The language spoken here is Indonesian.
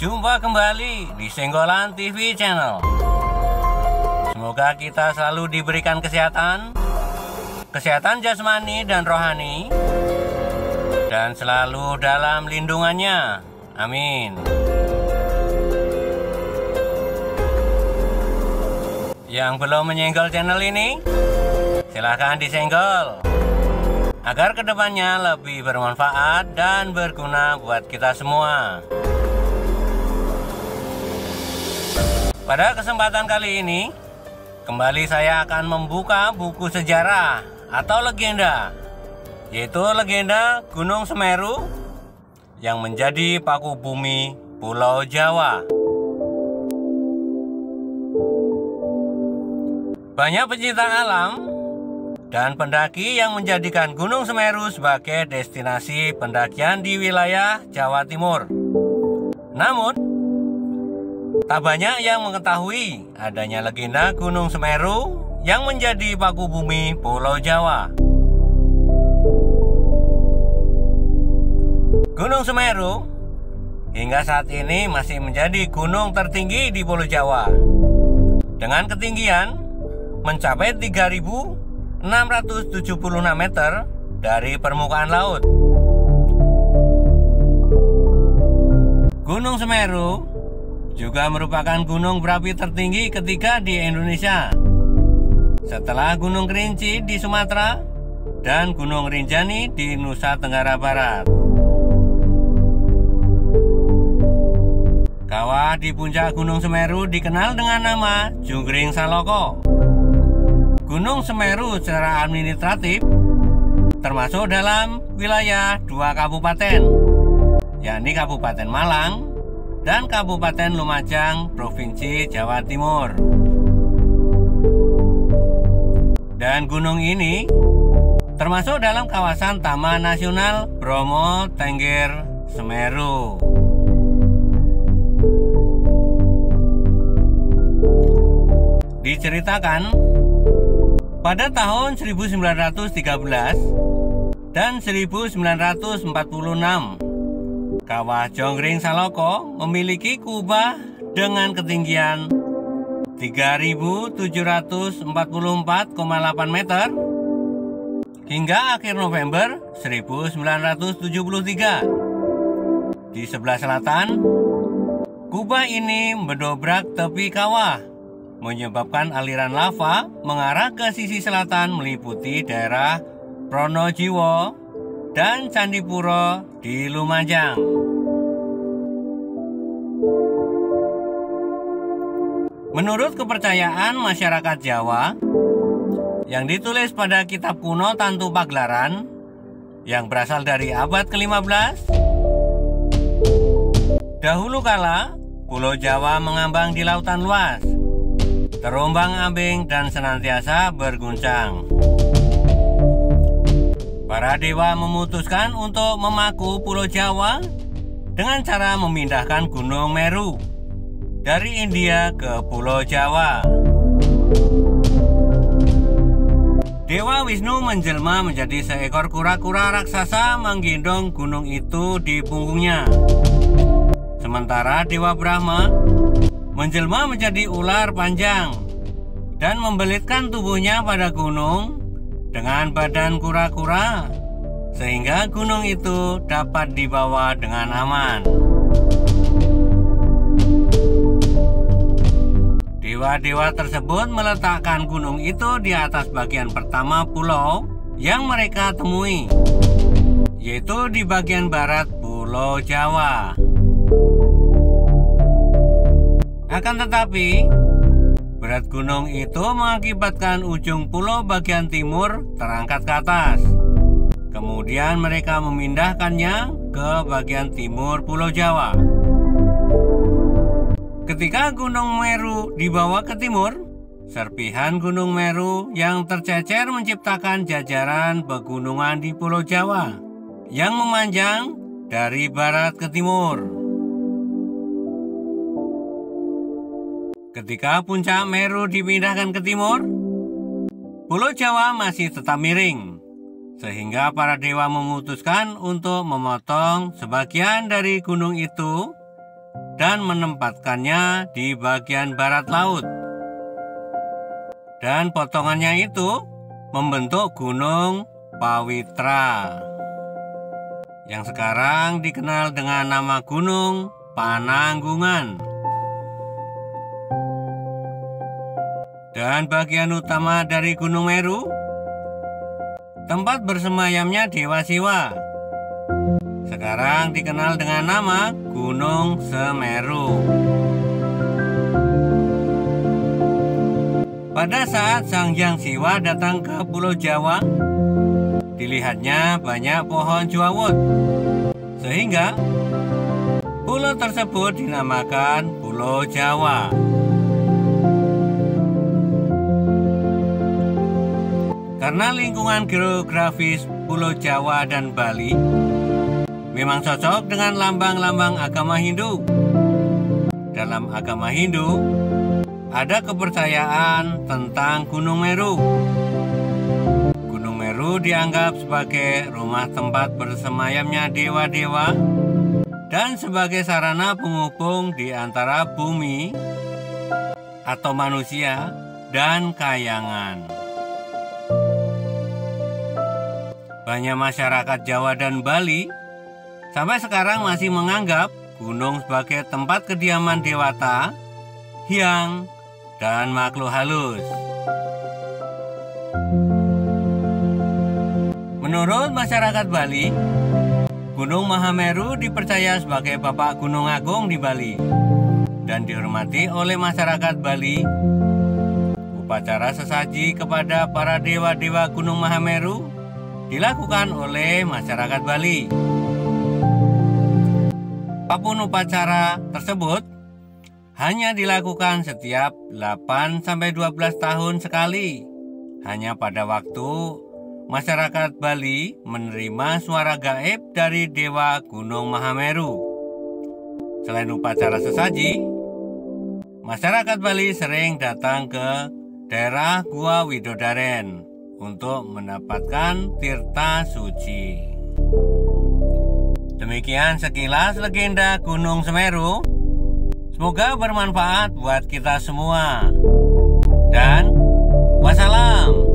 Jumpa kembali di Senggolan TV Channel. Semoga kita selalu diberikan kesehatan jasmani dan rohani, dan selalu dalam lindungannya. Amin. Yang belum menyenggol channel ini, silahkan disenggol agar kedepannya lebih bermanfaat dan berguna buat kita semua. Pada kesempatan kali ini, kembali saya akan membuka buku sejarah atau legenda, yaitu legenda Gunung Semeru yang menjadi paku bumi Pulau Jawa. Banyak pecinta alam dan pendaki yang menjadikan Gunung Semeru sebagai destinasi pendakian di wilayah Jawa Timur. Namun, tak banyak yang mengetahui adanya legenda Gunung Semeru yang menjadi paku bumi Pulau Jawa. Gunung Semeru hingga saat ini masih menjadi gunung tertinggi di Pulau Jawa dengan ketinggian mencapai 3.676 meter dari permukaan laut. Gunung Semeru juga merupakan gunung berapi tertinggi ketiga di Indonesia, setelah Gunung Kerinci di Sumatera dan Gunung Rinjani di Nusa Tenggara Barat. Kawah di puncak Gunung Semeru dikenal dengan nama Junggring Saloko. Gunung Semeru secara administratif termasuk dalam wilayah 2 kabupaten, yakni Kabupaten Malang dan Kabupaten Lumajang, Provinsi Jawa Timur. Dan gunung ini termasuk dalam kawasan Taman Nasional Bromo Tengger Semeru. Diceritakan pada tahun 1913 dan 1946, Kawah Junggring Saloko memiliki kubah dengan ketinggian 3.744,8 meter hingga akhir November 1973. Di sebelah selatan, kubah ini mendobrak tepi kawah, menyebabkan aliran lava mengarah ke sisi selatan meliputi daerah Pronojiwo dan Candipuro di Lumajang. Menurut kepercayaan masyarakat Jawa yang ditulis pada kitab kuno Tantu Paglaran yang berasal dari abad ke-15, dahulu kala Pulau Jawa mengambang di lautan luas, terombang-ambing dan senantiasa berguncang. Para dewa memutuskan untuk memaku Pulau Jawa dengan cara memindahkan Gunung Meru dari India ke Pulau Jawa. Dewa Wisnu menjelma menjadi seekor kura-kura raksasa menggendong gunung itu di punggungnya. Sementara Dewa Brahma menjelma menjadi ular panjang dan membelitkan tubuhnya pada gunung dengan badan kura-kura, sehingga gunung itu dapat dibawa dengan aman. Dewa-dewa tersebut meletakkan gunung itu di atas bagian pertama pulau yang mereka temui, yaitu di bagian barat Pulau Jawa. Akan tetapi, berat gunung itu mengakibatkan ujung pulau bagian timur terangkat ke atas. Kemudian mereka memindahkannya ke bagian timur Pulau Jawa. Ketika Gunung Meru dibawa ke timur, serpihan Gunung Meru yang tercecer menciptakan jajaran pegunungan di Pulau Jawa yang memanjang dari barat ke timur. Ketika puncak Meru dipindahkan ke timur, Pulau Jawa masih tetap miring, sehingga para dewa memutuskan untuk memotong sebagian dari gunung itu dan menempatkannya di bagian barat laut. Dan potongannya itu membentuk Gunung Pawitra, yang sekarang dikenal dengan nama Gunung Pananggungan. Dan bagian utama dari Gunung Meru, tempat bersemayamnya Dewa Siwa, sekarang dikenal dengan nama Gunung Semeru. Pada saat Sang Hyang Siwa datang ke Pulau Jawa, dilihatnya banyak pohon jawut, sehingga pulau tersebut dinamakan Pulau Jawa. Karena lingkungan geografis Pulau Jawa dan Bali memang cocok dengan lambang-lambang agama Hindu. Dalam agama Hindu, ada kepercayaan tentang Gunung Meru. Gunung Meru dianggap sebagai rumah tempat bersemayamnya dewa-dewa dan sebagai sarana penghubung di antara bumi atau manusia dan kayangan. Banyak masyarakat Jawa dan Bali sampai sekarang masih menganggap gunung sebagai tempat kediaman dewata, hyang, dan makhluk halus. Menurut masyarakat Bali, Gunung Mahameru dipercaya sebagai Bapak Gunung Agung di Bali dan dihormati oleh masyarakat Bali. Upacara sesaji kepada para dewa-dewa Gunung Mahameru dilakukan oleh masyarakat Bali. Apapun upacara tersebut hanya dilakukan setiap 8-12 tahun sekali, hanya pada waktu masyarakat Bali menerima suara gaib dari Dewa Gunung Mahameru. Selain upacara sesaji, masyarakat Bali sering datang ke daerah Gua Widodaren untuk mendapatkan tirta suci. Demikian sekilas legenda Gunung Semeru. Semoga bermanfaat buat kita semua. Dan wassalam.